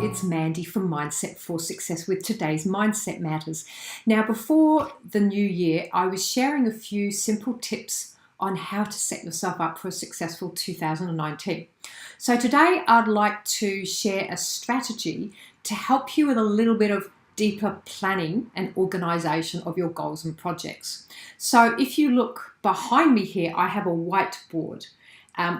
Hi, it's Mandy from Mindset for Success with today's Mindset Matters. Now, before the new year, I was sharing a few simple tips on how to set yourself up for a successful 2019. So today I'd like to share a strategy to help you with a little bit of deeper planning and organization of your goals and projects. So if you look behind me here, I have a whiteboard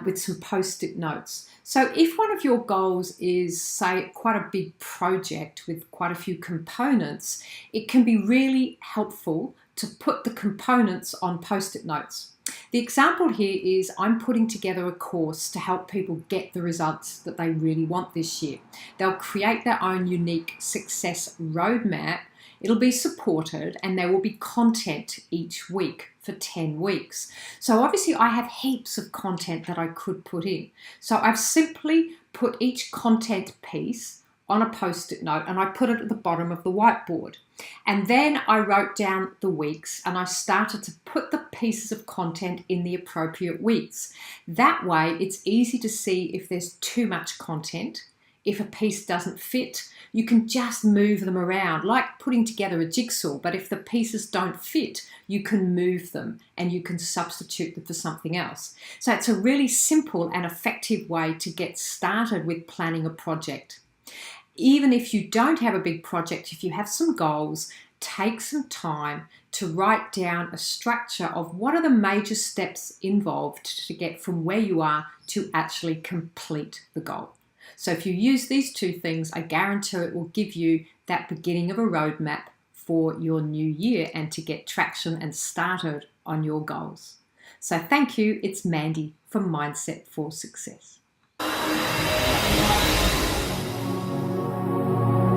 with some post-it notes. So if one of your goals is, say, quite a big project with quite a few components, it can be really helpful to put the components on post-it notes. The example here is I'm putting together a course to help people get the results that they really want this year. They'll create their own unique success roadmap. It'll be supported and there will be content each week for 10 weeks. So obviously I have heaps of content that I could put in. So I've simply put each content piece on a post-it note and I put it at the bottom of the whiteboard. And then I wrote down the weeks and I started to put the pieces of content in the appropriate weeks. That way it's easy to see if there's too much content. If a piece doesn't fit, you can just move them around, like putting together a jigsaw. But if the pieces don't fit, you can move them and you can substitute them for something else. So it's a really simple and effective way to get started with planning a project. Even if you don't have a big project, if you have some goals, take some time to write down a structure of what are the major steps involved to get from where you are to actually complete the goal. So if you use these two things, I guarantee it will give you that beginning of a roadmap for your new year and to get traction and started on your goals. So thank you. It's Mandy from Mindset for Success.